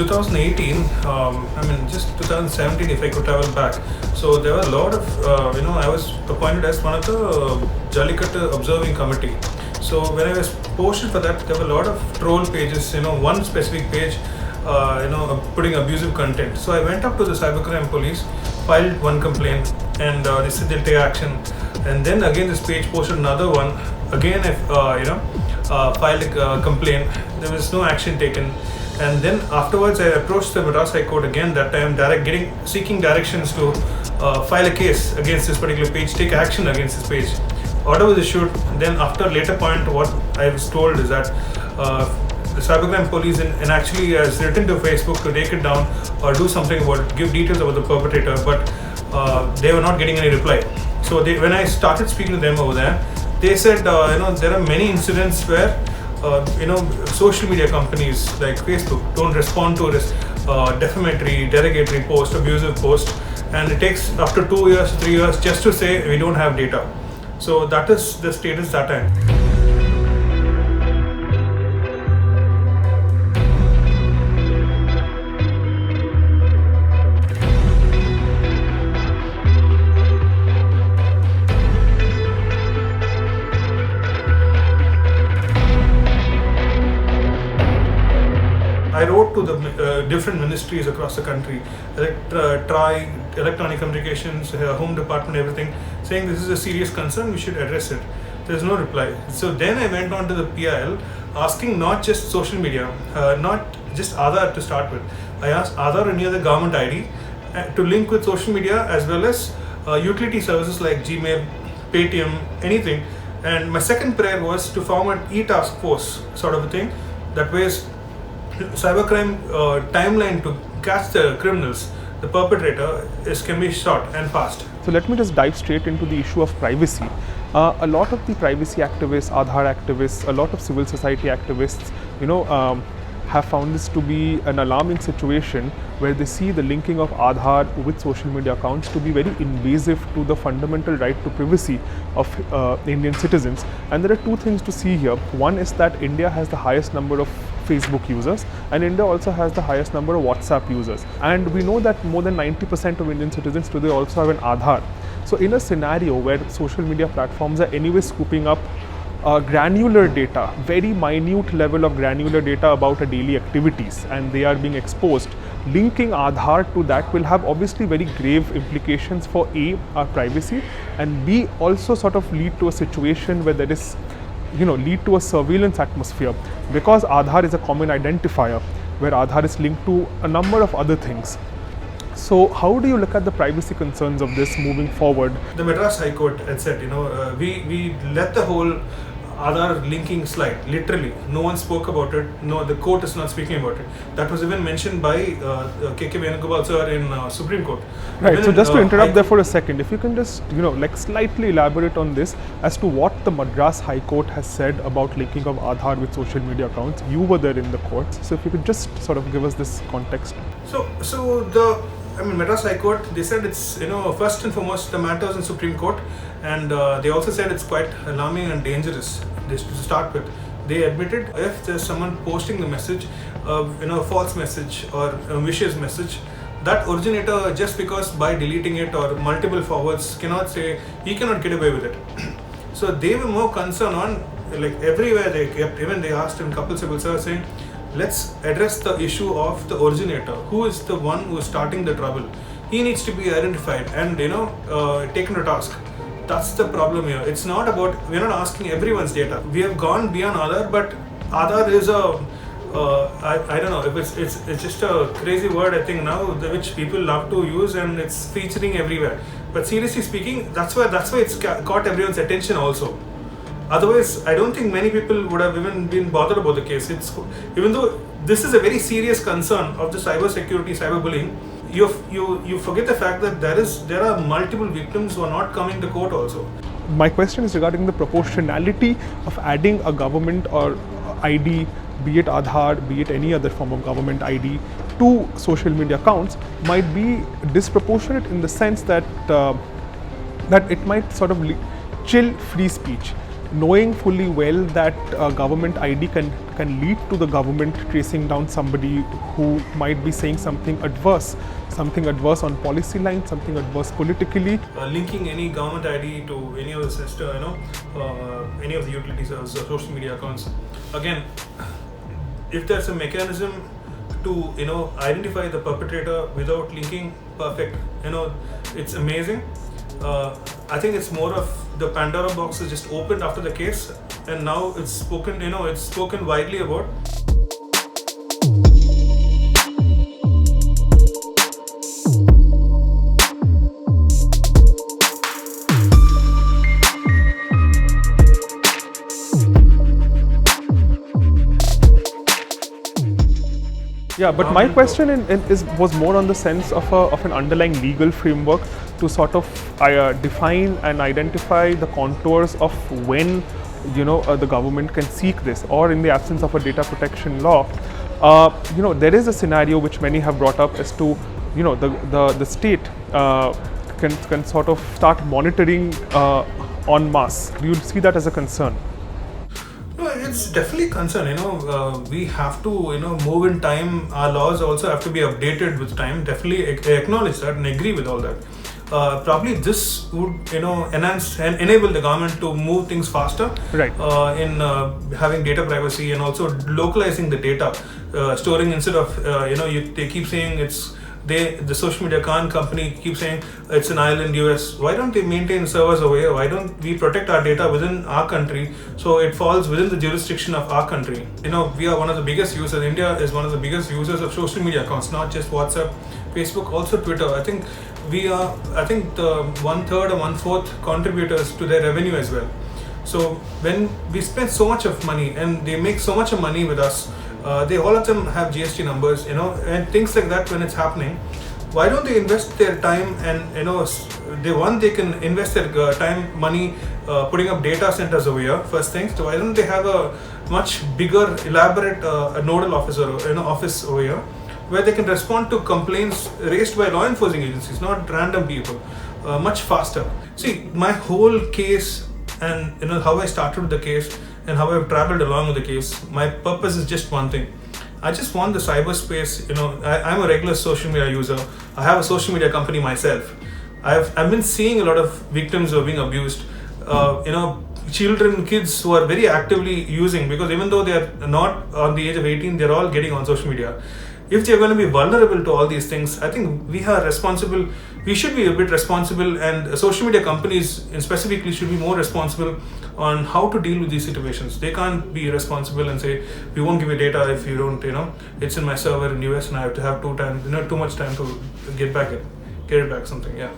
2018, just 2017 if I could travel back. So there were a lot of, I was appointed as one of the Jallikattu observing committee. So when I was posted for that, there were a lot of troll pages, one specific page, putting abusive content. So I went up to the cybercrime police, filed one complaint, and they said they'll take action. And then again this page posted another one. Again I filed a complaint. There was no action taken. And then afterwards I approached the Madras High Court again, that time seeking directions to file a case against this particular page, take action against this page. Order was issued. Then after later point, what I was told is that the cybercrime police and actually has written to Facebook to take it down or do something about it, give details about the perpetrator, but they were not getting any reply. So when I started speaking to them over there, they said there are many incidents where social media companies like Facebook don't respond to this defamatory, derogatory post, abusive post, and it takes up to 2 years, 3 years just to say we don't have data. So that is the status that time. I wrote to the different ministries across the country, electronic communications, home department, everything, saying this is a serious concern, we should address it. There's no reply. So then I went on to the PIL asking not just social media, not just Aadhaar to start with. I asked Aadhaar any other government ID to link with social media as well as utility services like Gmail, Paytm, anything. And my second prayer was to form an e-task force sort of a thing, that ways cybercrime timeline to catch the criminals, the perpetrator, can be short and fast. So let me just dive straight into the issue of privacy. A lot of the privacy activists, Aadhaar activists, a lot of civil society activists, have found this to be an alarming situation where they see the linking of Aadhaar with social media accounts to be very invasive to the fundamental right to privacy of Indian citizens. And there are two things to see here. One is that India has the highest number of Facebook users, and India also has the highest number of WhatsApp users. And we know that more than 90% of Indian citizens today also have an Aadhaar. So in a scenario where social media platforms are anyway scooping up granular data, very minute level of granular data about our daily activities, and they are being exposed, linking Aadhaar to that will have obviously very grave implications for A, our privacy, and B, also sort of lead to a situation where there is, lead to a surveillance atmosphere, because Aadhaar is a common identifier where Aadhaar is linked to a number of other things. So how do you look at the privacy concerns of this moving forward? The Madras High Court had said, we let the whole Aadhaar linking slide, literally. No one spoke about it. No, the court is not speaking about it. That was even mentioned by K.K. Venugopal sir in Supreme Court. Right, even so just to interrupt there for a second, if you can just, slightly elaborate on this as to what the Madras High Court has said about linking of Aadhaar with social media accounts. You were there in the courts, so if you could just sort of give us this context. Madras High Court, they said it's, first and foremost the matters in Supreme Court, and they also said it's quite alarming and dangerous to start with. They admitted if there's someone posting the message, a false message or a vicious message, that originator, just because by deleting it or multiple forwards, he cannot get away with it. So they were more concerned on, like everywhere they asked in Kapil Sibal sir saying, let's address the issue of the originator. Who is the one who is starting the trouble? He needs to be identified and taken to task. That's the problem here. It's not about, we're not asking everyone's data. We have gone beyond Aadhaar, but Aadhaar is I don't know if it's just a crazy word, I think now, which people love to use, and it's featuring everywhere. But seriously speaking, that's why it's caught everyone's attention also. Otherwise, I don't think many people would have even been bothered about the case. Even though this is a very serious concern of the cyber security, cyberbullying, you forget the fact that there are multiple victims who are not coming to court also. My question is regarding the proportionality of adding a government or ID, be it Aadhaar, be it any other form of government ID, to social media accounts might be disproportionate in the sense that that it might sort of chill free speech. knowing fully well that government ID can lead to the government tracing down somebody who might be saying something adverse on policy lines, something adverse politically. Linking any government ID to any of the sister, any of the utilities or social media accounts. Again, if there's a mechanism to identify the perpetrator without linking, perfect. It's amazing. I think it's more of the Pandora box is just opened after the case, and now it's spoken. It's spoken widely about. Yeah, but my question was more on the sense of an underlying legal framework to sort of define and identify the contours of when the government can seek this, or in the absence of a data protection law. There is a scenario which many have brought up as to the state can sort of start monitoring en masse. Do you see that as a concern? No, it's definitely a concern. We have to move in time. Our laws also have to be updated with time. Definitely acknowledge that and agree with all that. Probably this would enhance and enable the government to move things faster. Right. In having data privacy and also localizing the data, storing instead of they keep saying the social media company keeps saying it's an island US. Why don't they maintain servers over here? Why don't we protect our data within our country so it falls within the jurisdiction of our country? We are one of the biggest users. India is one of the biggest users of social media accounts, not just WhatsApp, Facebook, also Twitter. I think we are the 1/3 or 1/4 contributors to their revenue as well. So when we spend so much of money and they make so much of money with us, all of them have GST numbers, and things like that. When it's happening, why don't they invest their time and they can invest their time, money, putting up data centers over here. First thing, so why don't they have a much bigger, elaborate nodal office over here, where they can respond to complaints raised by law enforcing agencies, not random people, much faster. See, my whole case and how I started the case and how I've traveled along with the case, my purpose is just one thing. I just want the cyberspace. I'm a regular social media user. I have a social media company myself. I've been seeing a lot of victims who are being abused. Children, kids who are very actively using, because even though they are not on the age of 18, they're all getting on social media. If they're going to be vulnerable to all these things, I think we are responsible. We should be a bit responsible, and social media companies specifically should be more responsible on how to deal with these situations. They can't be responsible and say, we won't give you data if you don't, it's in my server in US and I have to have too much time to get it back something, yeah.